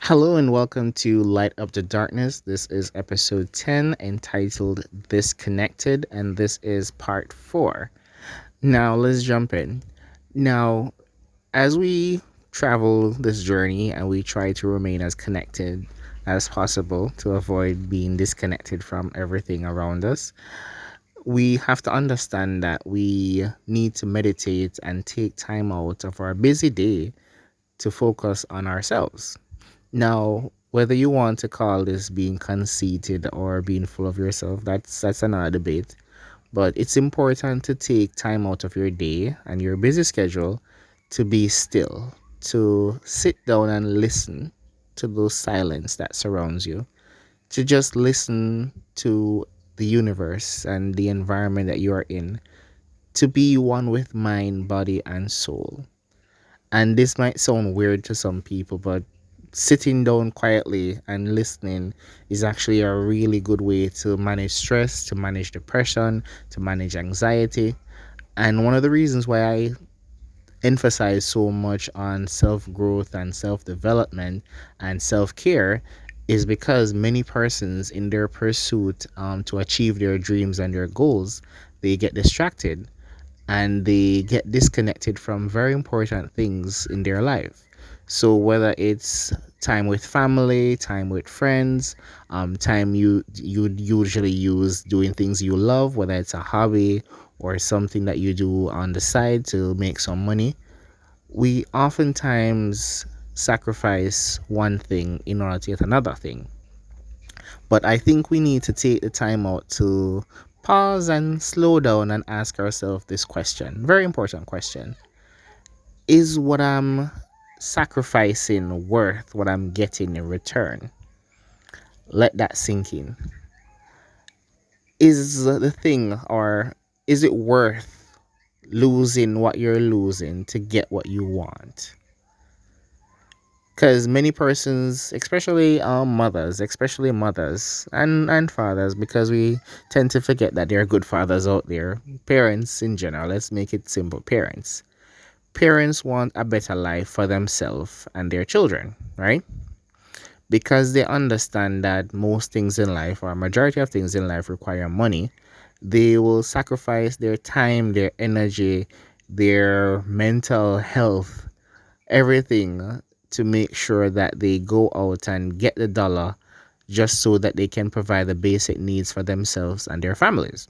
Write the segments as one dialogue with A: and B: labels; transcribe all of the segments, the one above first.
A: Hello and welcome to Light Up the Darkness. This is episode 10 entitled Disconnected, and this is part 4. Now, let's jump in. Now, as we travel this journey and we try to remain as connected as possible to avoid being disconnected from everything around us, we have to understand that we need to meditate and take time out of our busy day to focus on ourselves. Now, whether you want to call this being conceited or being full of yourself, that's another debate. But it's important to take time out of your day and your busy schedule to be still, to sit down and listen to those silence that surrounds you, to just listen to the universe and the environment that you are in, to be one with mind, body, and soul. And this might sound weird to some people, but sitting down quietly and listening is actually a really good way to manage stress, to manage depression, to manage anxiety. And one of the reasons why I emphasize so much on self growth and self development and self care is because many persons, in their pursuit to achieve their dreams and their goals, they get distracted and they get disconnected from very important things in their life. So whether it's time with family, time with friends, time you usually use doing things you love, whether it's a hobby or something that you do on the side to make some money, we oftentimes sacrifice one thing in order to get another thing. But I think we need to take the time out to pause and slow down and ask ourselves this question. Very important question. Is what I'm sacrificing worth what I'm getting in return? Let that sink in. Is the thing, or is it worth losing what you're losing to get what you want? Because many persons, especially mothers and fathers, because we tend to forget that there are good fathers out there, parents in general, let's make it simple, parents want a better life for themselves and their children, right? Because they understand that most things in life, or a majority of things in life, require money. They will sacrifice their time, their energy, their mental health, everything, to make sure that they go out and get the dollar just so that they can provide the basic needs for themselves and their families.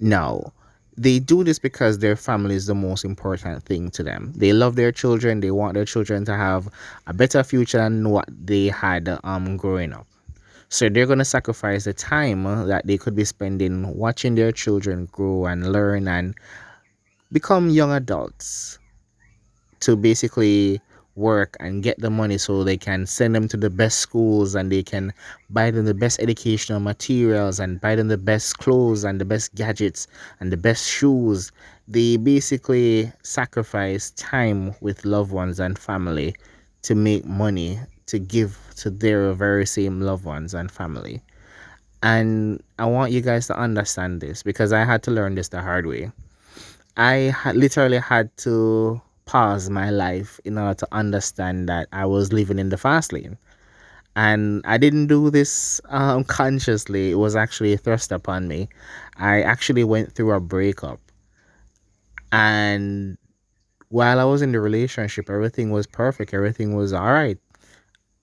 A: Now, they do this because their family is the most important thing to them. They love their children, they want their children to have a better future than what they had growing up. So they're going to sacrifice the time that they could be spending watching their children grow and learn and become young adults to basically work and get the money so they can send them to the best schools and they can buy them the best educational materials and buy them the best clothes and the best gadgets and the best shoes. They basically sacrifice time with loved ones and family to make money to give to their very same loved ones and family. And I want you guys to understand this because I had to learn this the hard way. Literally had to pause my life in order to understand that I was living in the fast lane. And I didn't do this consciously, it was actually thrust upon me. I actually went through a breakup. And while I was in the relationship, everything was perfect, everything was all right.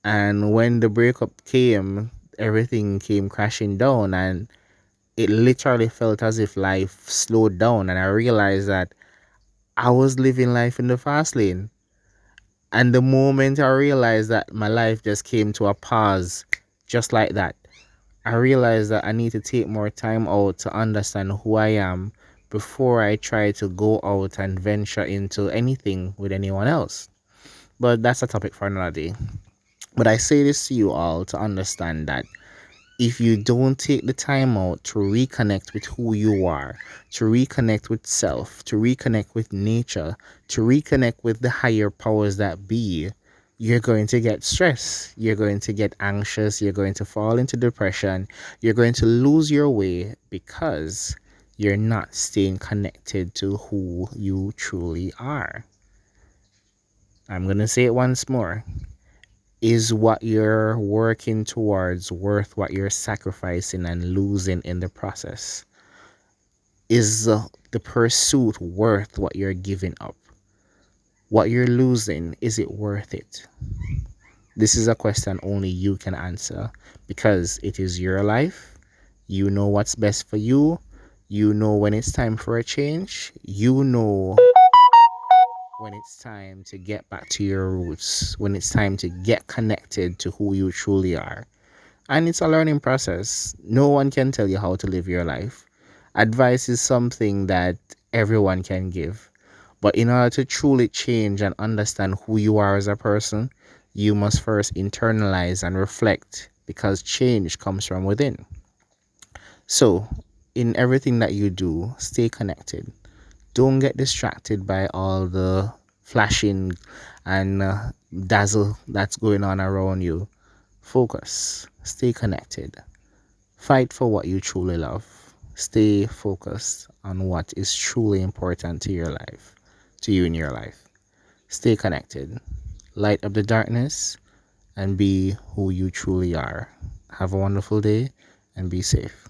A: And when the breakup came, everything came crashing down. And it literally felt as if life slowed down. And I realized that I was living life in the fast lane. And the moment I realized that my life just came to a pause, just like that, I realized that I need to take more time out to understand who I am before I try to go out and venture into anything with anyone else. But that's a topic for another day. But I say this to you all to understand that if you don't take the time out to reconnect with who you are, to reconnect with self, to reconnect with nature, to reconnect with the higher powers that be, you're going to get stressed. You're going to get anxious. You're going to fall into depression. You're going to lose your way because you're not staying connected to who you truly are. I'm going to say it once more. Is what you're working towards worth what you're sacrificing and losing in the process? Is the pursuit worth what you're giving up? What you're losing, is it worth it? This is a question only you can answer because it is your life. You know what's best for you. You know when it's time for a change. You know when it's time to get back to your roots, when it's time to get connected to who you truly are. And it's a learning process. No one can tell you how to live your life. Advice is something that everyone can give. But in order to truly change and understand who you are as a person, you must first internalize and reflect because change comes from within. So, in everything that you do, stay connected. Don't get distracted by all the flashing and dazzle that's going on around you. Focus, stay connected, fight for what you truly love, stay focused on what is truly important to your life, to you in your life. Stay connected, light up the darkness, and be who you truly are. Have a wonderful day and be safe.